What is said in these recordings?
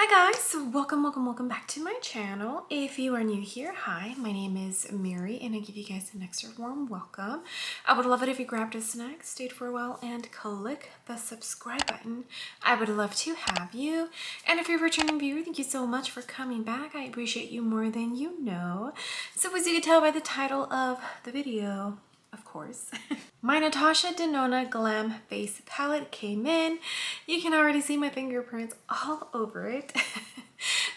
Hi guys, welcome back to my channel. If you are new here, hi, my name is Mary and I give you guys an extra warm welcome. I would love it if you grabbed a snack, stayed for a while, and click the subscribe button. I would love to have you. And if you're a returning viewer, thank you so much for coming back. I appreciate you more than you know. So as you can tell by the title of the video, of course, my Natasha Denona Glam face palette came in. You can already see my fingerprints all over it.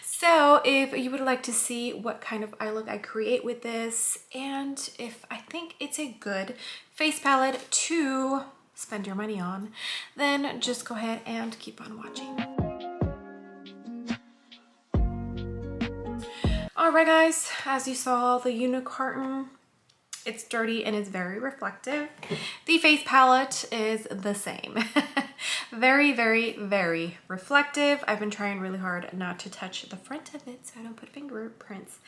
So if you would like to see what kind of eye look I create with this, and if I think it's a good face palette to spend your money on, then just go ahead and keep on watching. All right guys, as you saw, the unicorn, it's dirty and it's very reflective. The face palette is the same. Very reflective. I've been trying really hard not to touch the front of it so I don't put fingerprints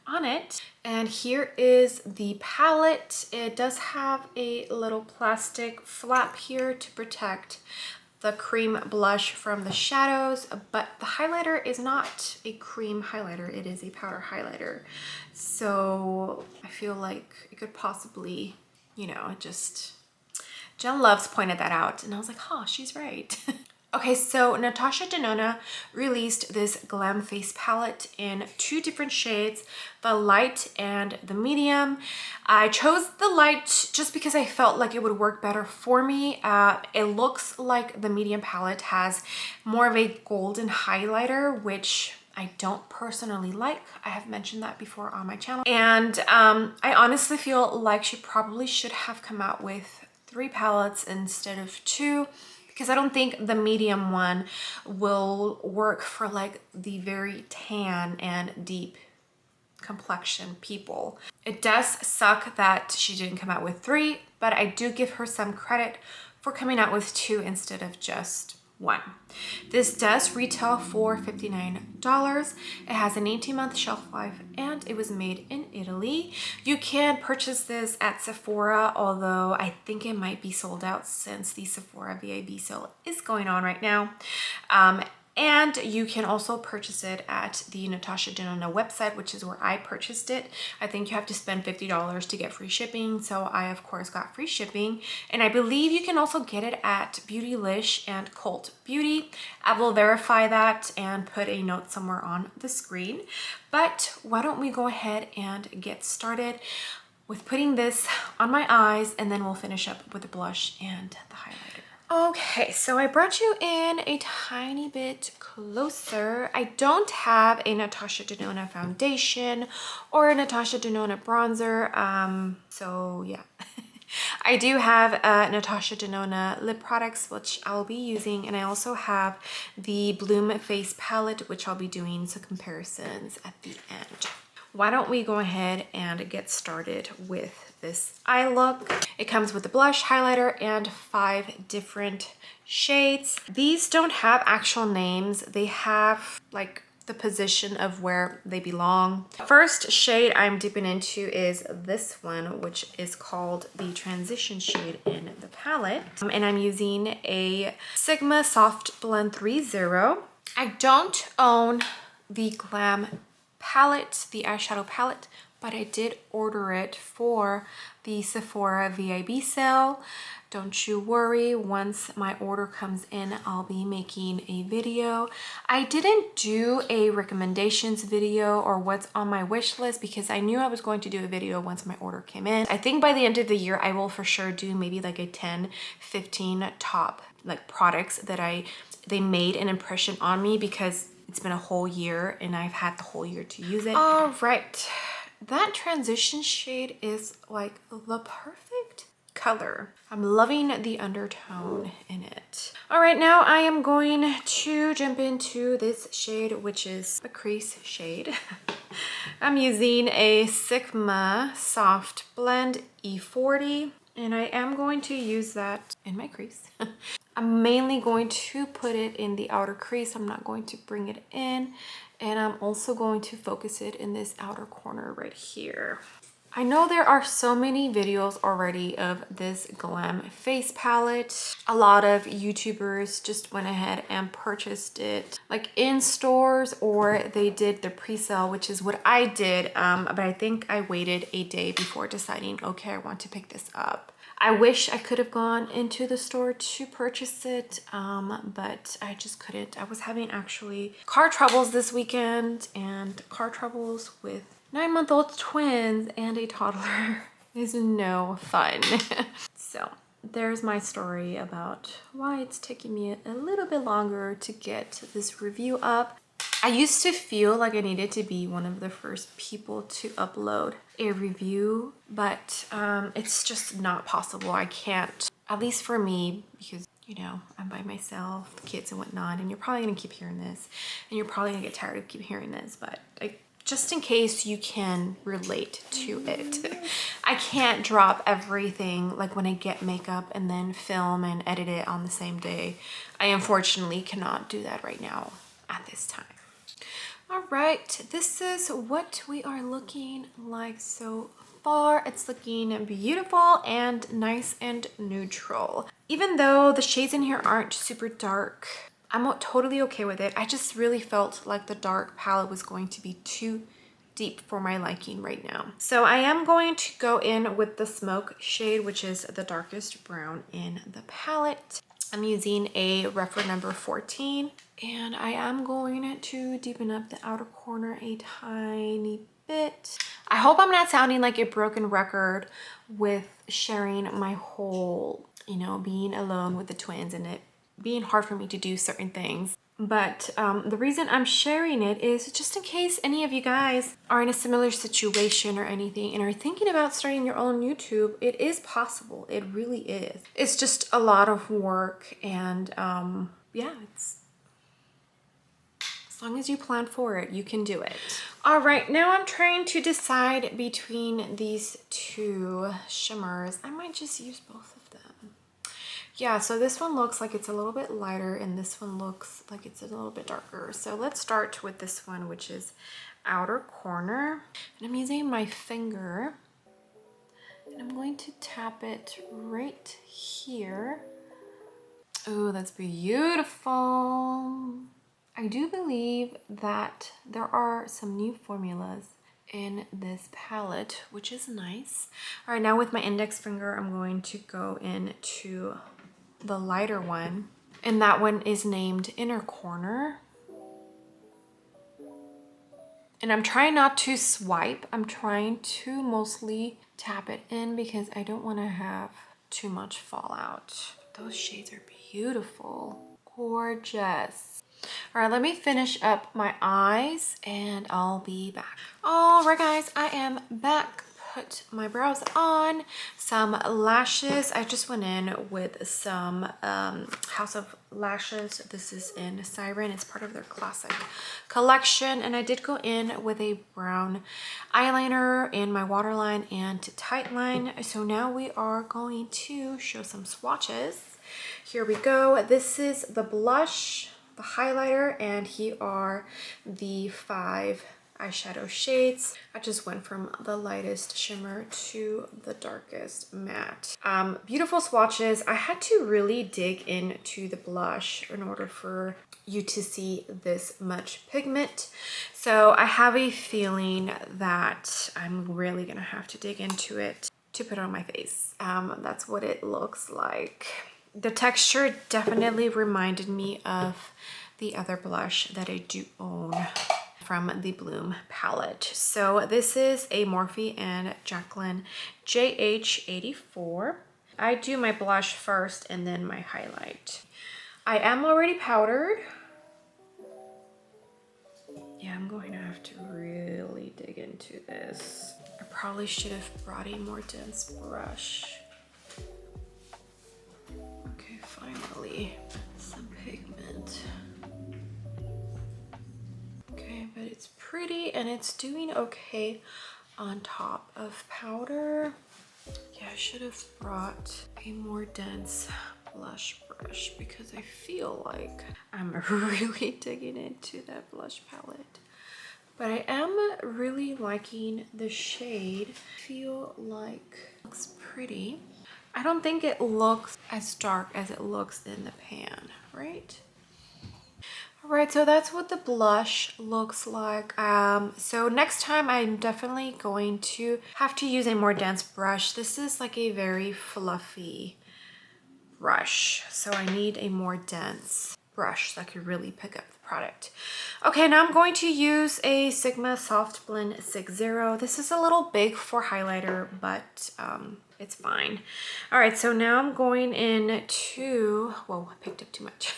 on it. And here is the palette. It does have a little plastic flap here to protect the cream blush from the shadows, but the highlighter is not a cream highlighter, it is a powder highlighter. So I feel like it could possibly, you know, just, Jen Loves pointed that out and I was like, huh, she's right. Okay, so Natasha Denona released this glam face palette in two different shades, the light and the medium. I chose the light just because I felt like it would work better for me. It looks like the medium palette has more of a golden highlighter, which I don't personally like. I have mentioned that before on my channel. And I honestly feel like she probably should have come out with 3 palettes instead of 2. Because I don't think the medium one will work for like the very tan and deep complexion people. It does suck that she didn't come out with 3, but I do give her some credit for coming out with 2 instead of just 1. This does retail for $59. It has an 18-month shelf life and it was made in Italy. You can purchase this at Sephora, although I think it might be sold out since the Sephora VIB sale is going on right now. And you can also purchase it at the Natasha Denona website, which is where I purchased it. I think you have to spend $50 to get free shipping. So I, of course, got free shipping. And I believe you can also get it at Beautylish and Cult Beauty. I will verify that and put a note somewhere on the screen. But why don't we go ahead and get started with putting this on my eyes, and then we'll finish up with the blush and the highlighter. Okay, so I brought you in a tiny bit closer. I don't have a Natasha Denona foundation or a Natasha Denona bronzer, so yeah. I do have Natasha Denona lip products, which I'll be using, and I also have the Bloom face palette, which I'll be doing some comparisons at the end. Why don't we go ahead and get started with this eye look. It comes with a blush, highlighter, and 5 different shades. These don't have actual names. They have like the position of where they belong. First shade I'm dipping into is this one, which is called the transition shade in the palette. And I'm using a Sigma Soft Blend 3.0. I don't own the Glam palette, the eyeshadow palette, but I did order it for the Sephora VIB sale. Don't you worry, once my order comes in, I'll be making a video. I didn't do a recommendations video or what's on my wish list because I knew I was going to do a video once my order came in. I think by the end of the year, I will for sure do maybe like a 10-15 top like products that they made an impression on me because it's been a whole year and I've had the whole year to use it. All right, that transition shade is like the perfect color. I'm loving the undertone in it. All right, now I am going to jump into this shade, which is the crease shade. I'm using a Sigma Soft Blend E40, and I am going to use that in my crease. I'm mainly going to put it in the outer crease. I'm not going to bring it in. And I'm also going to focus it in this outer corner right here. I know there are so many videos already of this Glam face palette. A lot of YouTubers just went ahead and purchased it like in stores, or they did the pre-sale, which is what I did. But I think I waited a day before deciding, okay, I want to pick this up. I wish I could have gone into the store to purchase it, but I just couldn't. I was having actually car troubles this weekend, and car troubles with 9-month-old twins and a toddler is no fun. So there's my story about why it's taking me a little bit longer to get this review up. I used to feel like I needed to be one of the first people to upload a review, but it's just not possible. I can't, at least for me, because you know, I'm by myself, the kids and whatnot, and you're probably gonna keep hearing this, and you're probably gonna get tired of keep hearing this, but just in case you can relate to it. I can't drop everything like when I get makeup and then film and edit it on the same day. I unfortunately cannot do that right now at this time. All right, this is what we are looking like so far. It's looking beautiful and nice and neutral. Even though the shades in here aren't super dark, I'm totally okay with it. I just really felt like the dark palette was going to be too deep for my liking right now. So I am going to go in with the smoke shade, which is the darkest brown in the palette. I'm using a reference number 14, and I am going to deepen up the outer corner a tiny bit. I hope I'm not sounding like a broken record with sharing my whole, you know, being alone with the twins and it being hard for me to do certain things. But the reason I'm sharing it is just in case any of you guys are in a similar situation or anything and are thinking about starting your own YouTube. It is possible. It really is. It's just a lot of work, and yeah, it's as long as you plan for it, you can do it. All right, now I'm trying to decide between these two shimmers. I might just use both of them. Yeah, so this one looks like it's a little bit lighter and this one looks like it's a little bit darker. So let's start with this one, which is outer corner. And I'm using my finger and I'm going to tap it right here. Oh, that's beautiful. I do believe that there are some new formulas in this palette, which is nice. All right, now with my index finger, I'm going to go into the lighter one, and that one is named Inner Corner. And I'm trying not to swipe. I'm trying to mostly tap it in because I don't want to have too much fallout. Those shades are beautiful. Gorgeous. All right, let me finish up my eyes and I'll be back. All right, guys, I am back. Put my brows on, some lashes. I just went in with some House of Lashes. This is in Siren. It's part of their classic collection. And I did go in with a brown eyeliner in my waterline and tightline. So now we are going to show some swatches. Here we go. This is the blush, the highlighter, and here are the 5 eyeshadow shades. I just went from the lightest shimmer to the darkest matte. Beautiful swatches. I had to really dig into the blush in order for you to see this much pigment. So I have a feeling that I'm really gonna have to dig into it to put on my face. That's what it looks like. The texture definitely reminded me of the other blush that I do own from the Bloom palette. So this is a Morphe and Jacqueline JH84. I do my blush first and then my highlight. I am already powdered. Yeah, I'm going to have to really dig into this. I probably should have brought a more dense brush. Okay, finally, some pigment. Okay, but it's pretty and it's doing okay on top of powder. Yeah, I should have brought a more dense blush brush because I feel like I'm really digging into that blush palette. But I am really liking the shade. I feel like it looks pretty. I don't think it looks as dark as it looks in the pan, right? All right, so that's what the blush looks like. So next time I'm definitely going to have to use a more dense brush. This is like a very fluffy brush, so I need a more dense brush so I could really pick up the product. Okay, now I'm going to use a Sigma Soft Blend 6.0. This is a little big for highlighter, but it's fine. All right, so now I'm going into, whoa, I picked up too much.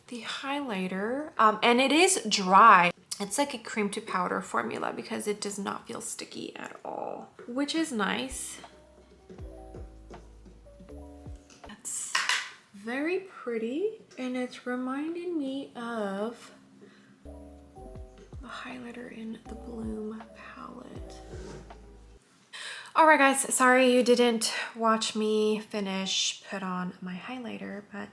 The highlighter, and it is dry. It's like a cream to powder formula because it does not feel sticky at all, which is nice. That's very pretty, and it's reminding me of the highlighter in the Bloom palette. All right, guys, sorry you didn't watch me put on my highlighter, but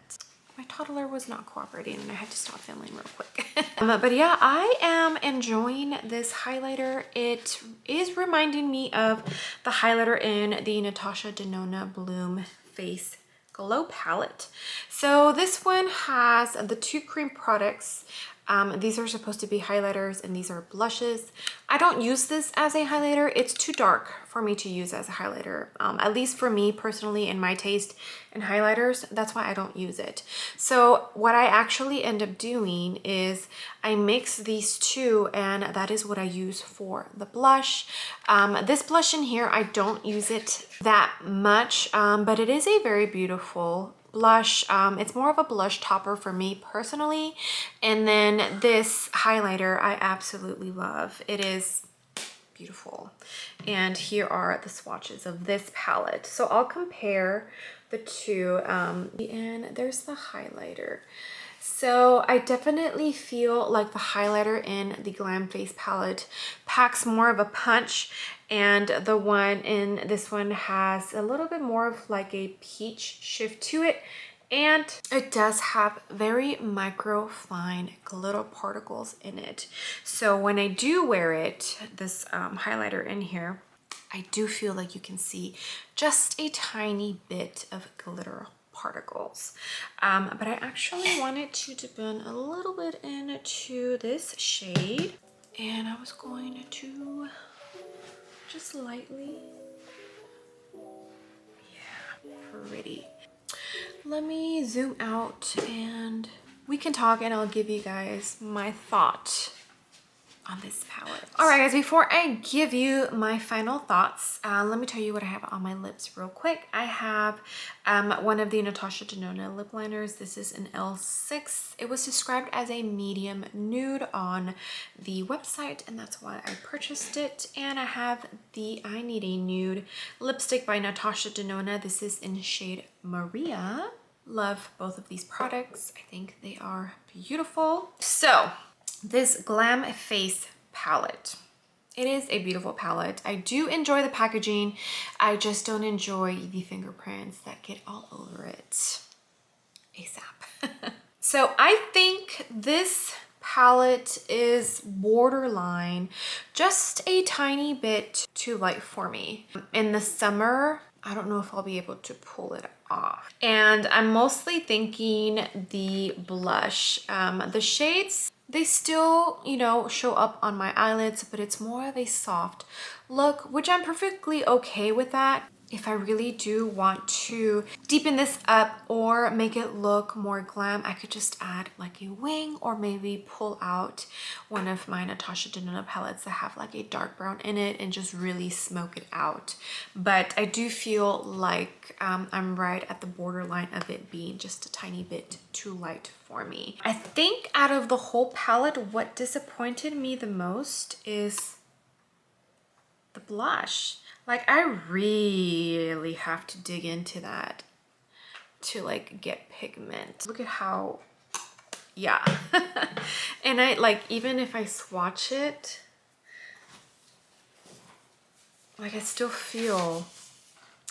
my toddler was not cooperating and I had to stop filming real quick. But yeah, I am enjoying this highlighter. It is reminding me of the highlighter in the Natasha Denona Bloom Face Glow palette. So this one has the two cream products. These are supposed to be highlighters and these are blushes. I don't use this as a highlighter. It's too dark for me to use as a highlighter. At least for me personally, in my taste in highlighters, that's why I don't use it. So what I actually end up doing is I mix these two, and that is what I use for the blush. This blush in here, I don't use it that much, but it is a very beautiful blush. It's more of a blush topper for me personally. And then this highlighter I absolutely love. It is beautiful. And here are the swatches of this palette. So I'll compare the two. And there's the highlighter. So I definitely feel like the highlighter in the Glam Face palette packs more of a punch, and the one in this one has a little bit more of like a peach shift to it, and it does have very micro fine glitter particles in it. So when I do wear it, this highlighter in here, I do feel like you can see just a tiny bit of glitter particles. But I actually wanted to dip in a little bit into this shade, and I was going to just lightly, yeah, pretty. Let me zoom out and we can talk, and I'll give you guys my thought on this palette. All right, guys, before I give you my final thoughts, let me tell you what I have on my lips real quick. I have one of the Natasha Denona lip liners. This is an L6. It was described as a medium nude on the website, and that's why I purchased it. And I have the I Need a Nude lipstick by Natasha Denona. This is in shade Maria. Love both of these products. I think they are beautiful. So this Glam Face palette, it is a beautiful palette. I do enjoy the packaging. I just don't enjoy the fingerprints that get all over it ASAP. So I think this palette is borderline just a tiny bit too light for me. In the summer, I don't know if I'll be able to pull it off. And I'm mostly thinking the blush. The shades, they still, you know, show up on my eyelids, but it's more of a soft look, which I'm perfectly okay with that. If I really do want to deepen this up or make it look more glam, I could just add like a wing, or maybe pull out one of my Natasha Denona palettes that have like a dark brown in it and just really smoke it out. But I do feel like I'm right at the borderline of it being just a tiny bit too light for me. I think out of the whole palette, what disappointed me the most is the blush. Like, I really have to dig into that to like get pigment. Look at how, yeah. And I like, even if I swatch it, like I still feel,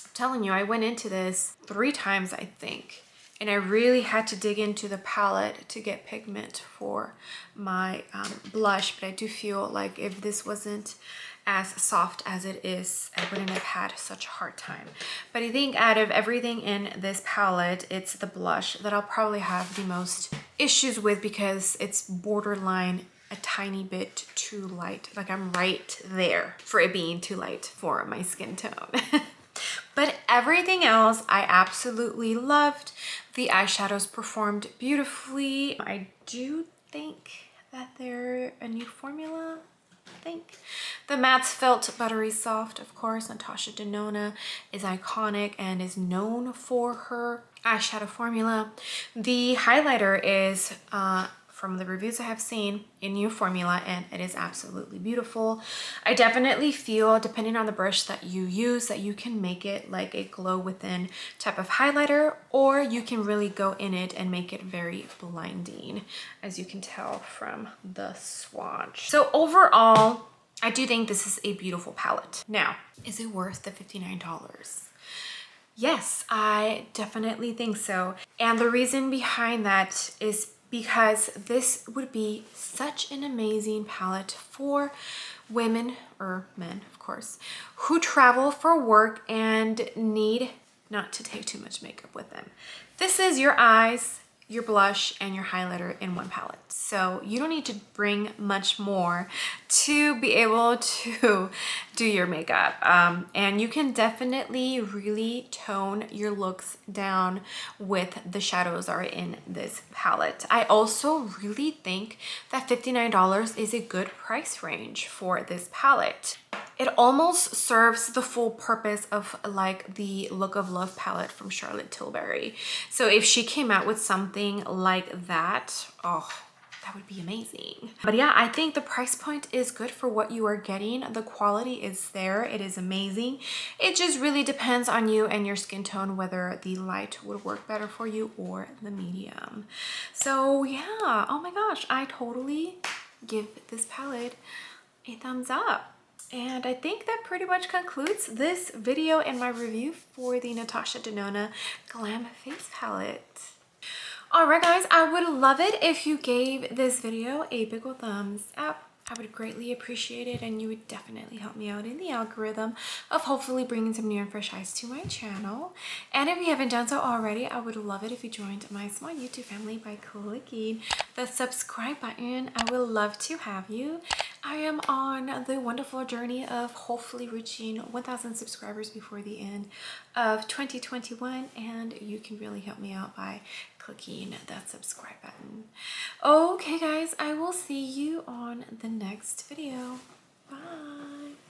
I'm telling you, I went into this 3 times, I think, and I really had to dig into the palette to get pigment for my blush, but I do feel like if this wasn't as soft as it is, I wouldn't have had such a hard time. But I think out of everything in this palette, it's the blush that I'll probably have the most issues with because it's borderline a tiny bit too light. Like I'm right there for it being too light for my skin tone. But everything else I absolutely loved. The eyeshadows performed beautifully. I do think that they're a new formula. I think the mattes felt buttery soft. Of course, Natasha Denona is iconic and is known for her eyeshadow formula. The highlighter is from the reviews I have seen, a new formula, and it is absolutely beautiful. I definitely feel, depending on the brush that you use, that you can make it like a glow within type of highlighter, or you can really go in it and make it very blinding, as you can tell from the swatch. So overall, I do think this is a beautiful palette. Now, is it worth the $59? Yes, I definitely think so. And the reason behind that is because this would be such an amazing palette for women, or men of course, who travel for work and need not to take too much makeup with them. This is your eyes, your blush, and your highlighter in one palette. So you don't need to bring much more to be able to do your makeup. And you can definitely really tone your looks down with the shadows that are in this palette. I also really think that $59 is a good price range for this palette. It almost serves the full purpose of like the Look of Love palette from Charlotte Tilbury. So if she came out with something like that, oh, that would be amazing. But yeah, I think the price point is good for what you are getting. The quality is there. It is amazing. It just really depends on you and your skin tone, whether the light would work better for you or the medium. So yeah, oh my gosh, I totally give this palette a thumbs up. And I think that pretty much concludes this video and my review for the Natasha Denona Glam Face Palette. Alright guys, I would love it if you gave this video a big ol' thumbs up. I would greatly appreciate it, and you would definitely help me out in the algorithm of hopefully bringing some new and fresh eyes to my channel. And if you haven't done so already, I would love it if you joined my small YouTube family by clicking the subscribe button. I would love to have you. I am on the wonderful journey of hopefully reaching 1,000 subscribers before the end of 2021, and you can really help me out by clicking that subscribe button. Okay guys, I will see you on the next video. Bye.